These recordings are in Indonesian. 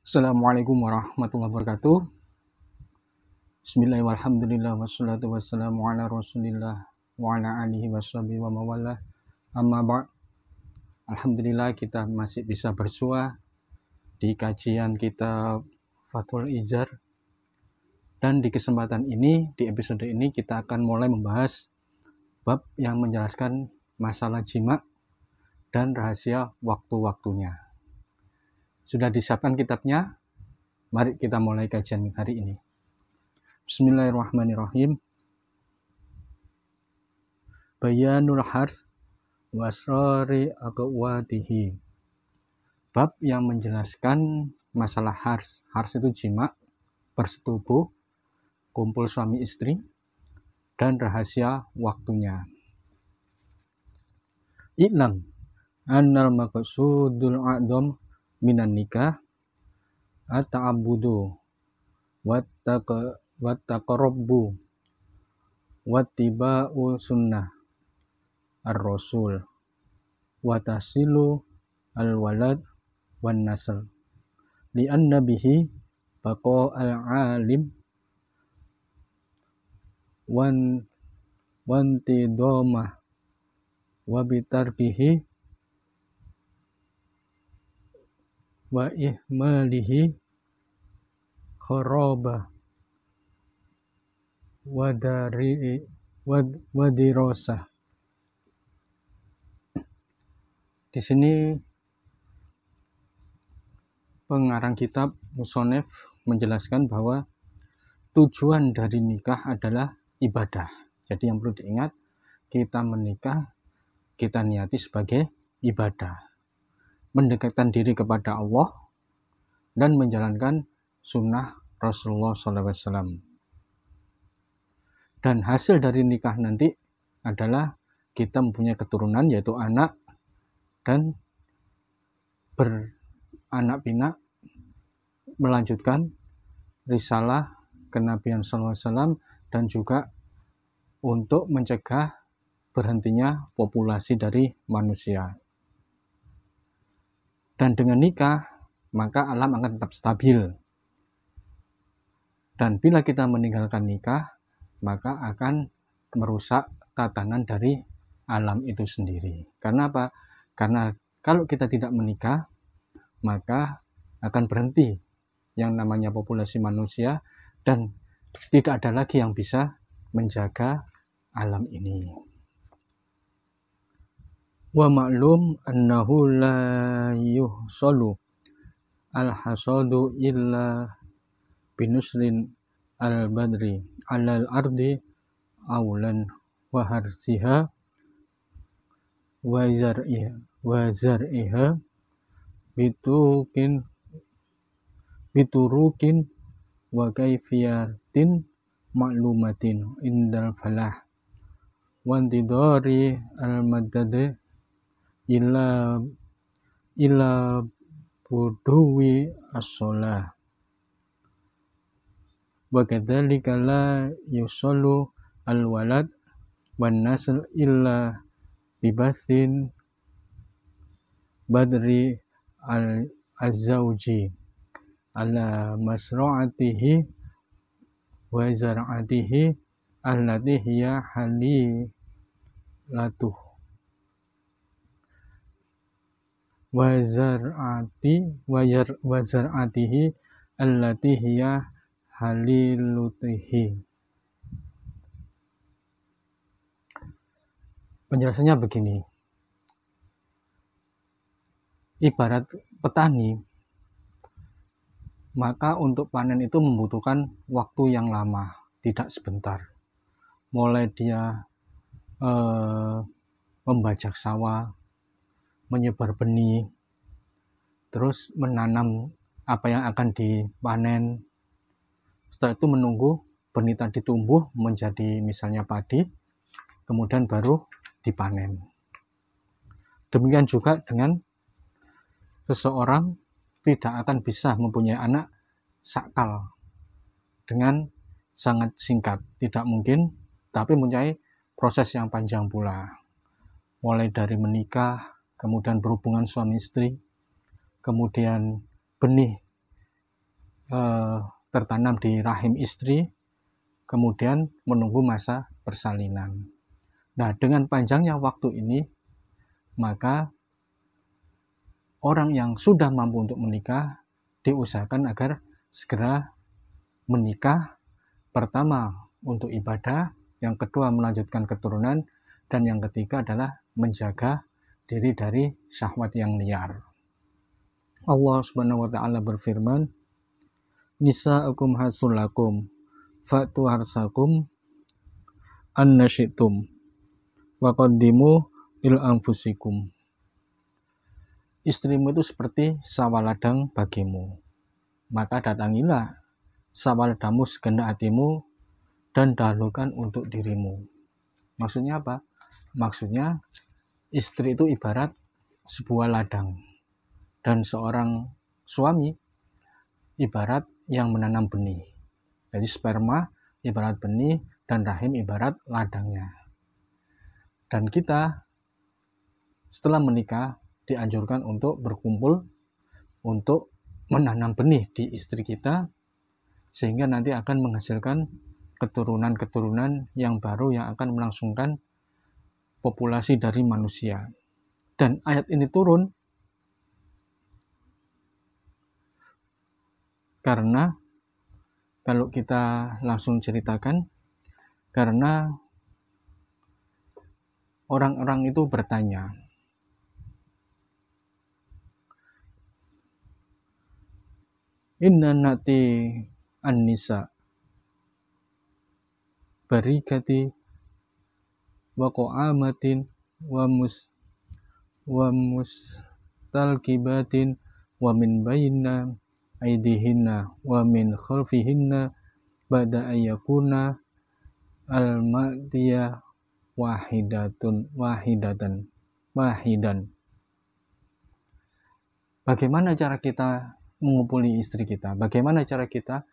Assalamualaikum warahmatullahi wabarakatuh. Bismillahirrahmanirrahim. Walhamdulillah wassalatu wassalamu ala Rasulillah wa ala alihi washabihi wa mawalah. Amma ba'd. Alhamdulillah kita masih bisa bersua di kajian kitab Fathul Izar. Dan di kesempatan ini, di episode ini kita akan mulai membahas bab yang menjelaskan masalah jima dan rahasia waktu-waktunya. Sudah disiapkan kitabnya? Mari kita mulai kajian hari ini. Bismillahirrahmanirrahim. Bayanul hars wasrari aqwatihi. Bab yang menjelaskan masalah hars. Hars itu jima, bersetubuh, kumpul suami istri, dan rahasia waktunya. I'lam annal maqsudul a'dham minan nikah at-ta'abbudu wattaqarrubu wattiba'u sunnah ar-rasul watasilu al-walad wan nasl li'anna bihi baqa'al alim wantidhamah wa bitarkihi wa ihmalihi kharaba wadirosah. Di sini pengarang kitab Musonef menjelaskan bahwa tujuan dari nikah adalah ibadah. Jadi yang perlu diingat, kita menikah, kita niati sebagai ibadah, mendekatkan diri kepada Allah dan menjalankan sunnah Rasulullah SAW. Dan hasil dari nikah nanti adalah kita mempunyai keturunan, yaitu anak, dan beranak pinak melanjutkan risalah kenabian SAW, dan juga untuk mencegah berhentinya populasi dari manusia. Dan dengan nikah, maka alam akan tetap stabil. Dan bila kita meninggalkan nikah, maka akan merusak tatanan dari alam itu sendiri. Karena apa? Karena kalau kita tidak menikah, maka akan berhenti yang namanya populasi manusia, dan tidak ada lagi yang bisa menjaga alam ini. Wa ma'lum annahu la yuhsalu al-hasadu illa binusrin al-badri alal ardi awlan wa harsiha wa zar'iha biturukin wa kaifiyatin ma'lumatin indal falah wa antidari al-madad ila buduwi as-sholah wa kadzalika la yusallu al-walad wan nasl illa bibathin badri al-azawji ala masra'atihi wa zar'atihi allati hiya halilatuh wa zar'atihi allati hiya halilutihi. Penjelasannya begini. Ibarat petani, maka untuk panen itu membutuhkan waktu yang lama, tidak sebentar. Mulai dia membajak sawah, menyebar benih, terus menanam apa yang akan dipanen. Setelah itu menunggu benih tadi tumbuh menjadi misalnya padi, kemudian baru dipanen. Demikian juga dengan seseorang tidak akan bisa mempunyai anak sakal dengan sangat singkat, tidak mungkin, tapi mempunyai proses yang panjang pula. Mulai dari menikah, kemudian berhubungan suami istri, kemudian benih tertanam di rahim istri, kemudian menunggu masa persalinan. Nah, dengan panjangnya waktu ini, maka orang yang sudah mampu untuk menikah diusahakan agar segera menikah, pertama untuk ibadah, yang kedua melanjutkan keturunan, dan yang ketiga adalah menjaga diri dari syahwat yang liar. Allah Subhanahu wa taala berfirman, "Nisa'ukum hasul lakum fa'tu harsakum anna syi'tum wa qaddimu il anfusikum." Istrimu itu seperti sawah ladang bagimu, maka datangilah sawah ladangmu segenap hatimu dan dahulukan untuk dirimu. Maksudnya apa? Maksudnya istri itu ibarat sebuah ladang, dan seorang suami ibarat yang menanam benih. Jadi sperma ibarat benih dan rahim ibarat ladangnya. Dan kita setelah menikah dianjurkan untuk berkumpul untuk menanam benih di istri kita, sehingga nanti akan menghasilkan keturunan-keturunan yang baru yang akan melangsungkan populasi dari manusia. Dan ayat ini turun karena, kalau kita langsung ceritakan, karena orang-orang itu bertanya, inna nati an-nisa barikati wa qa'amatin wa mustalqibatin wa min bayna aidihinna wa min khalfihinna ba'da ayyakuna al-ma'diya wahidan. Bagaimana cara kita mengumpuli istri kita? Bagaimana cara kita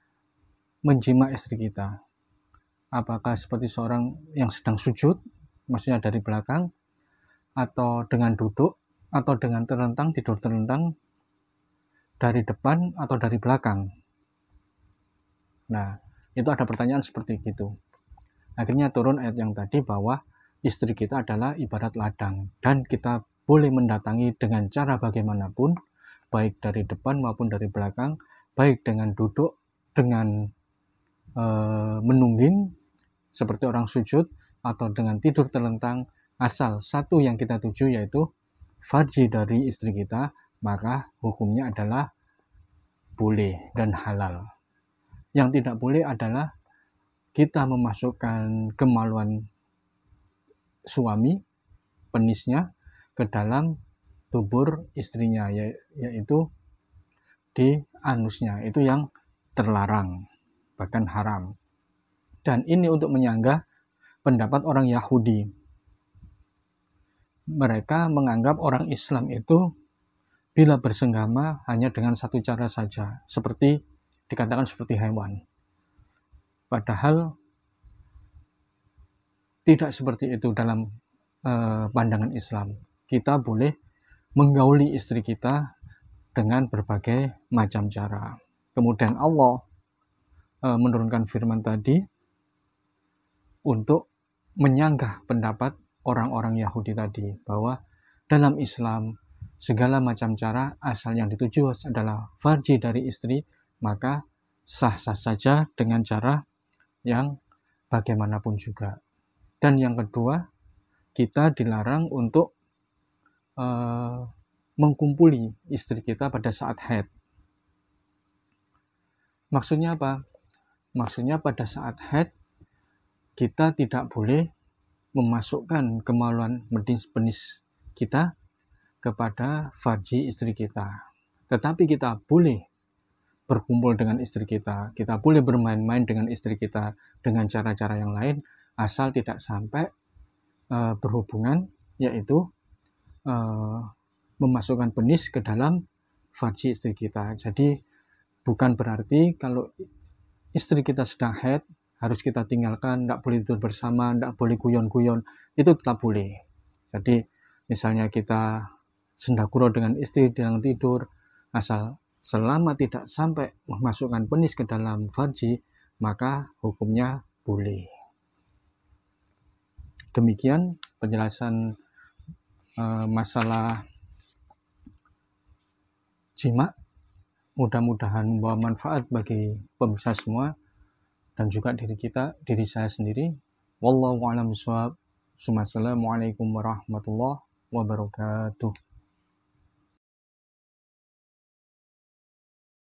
menjima istri kita? Apakah seperti seorang yang sedang sujud, maksudnya dari belakang, atau dengan duduk, atau dengan terlentang, tidur terlentang, dari depan atau dari belakang? Nah, itu ada pertanyaan seperti itu. Akhirnya turun ayat yang tadi bahwa istri kita adalah ibarat ladang, dan kita boleh mendatangi dengan cara bagaimanapun, baik dari depan maupun dari belakang, baik dengan duduk, dengan menungging seperti orang sujud, atau dengan tidur terlentang, asal satu yang kita tuju yaitu farji dari istri kita, maka hukumnya adalah boleh dan halal. Yang tidak boleh adalah kita memasukkan kemaluan suami, penisnya, ke dalam tubur istrinya, yaitu di anusnya. Itu yang terlarang, bahkan haram. Dan ini untuk menyanggah pendapat orang Yahudi. Mereka menganggap orang Islam itu bila bersenggama hanya dengan satu cara saja, seperti dikatakan seperti hewan. Padahal tidak seperti itu dalam pandangan Islam. Kita boleh menggauli istri kita dengan berbagai macam cara. Kemudian Allah menurunkan firman tadi untuk menyanggah pendapat orang-orang Yahudi tadi, bahwa dalam Islam segala macam cara asal yang dituju adalah farji dari istri, maka sah-sah saja dengan cara yang bagaimanapun juga. Dan yang kedua, kita dilarang untuk mengkumpuli istri kita pada saat haid. Maksudnya apa? Maksudnya pada saat haid kita tidak boleh memasukkan kemaluan penis kita kepada farji istri kita. Tetapi kita boleh berkumpul dengan istri kita, kita boleh bermain-main dengan istri kita dengan cara-cara yang lain, asal tidak sampai berhubungan, yaitu memasukkan penis ke dalam farji istri kita. Jadi bukan berarti kalau istri kita sedang haid harus kita tinggalkan, tidak boleh tidur bersama, tidak boleh guyon-guyon, itu tetap boleh. Jadi misalnya kita sendakuro dengan istri dalam tidur, asal selama tidak sampai memasukkan penis ke dalam farji, maka hukumnya boleh. Demikian penjelasan masalah jima. Mudah-mudahan membawa manfaat bagi pemirsa semua dan juga diri saya sendiri. Wallahu a'lam bishawab. Assalamualaikum warahmatullahi wabarakatuh.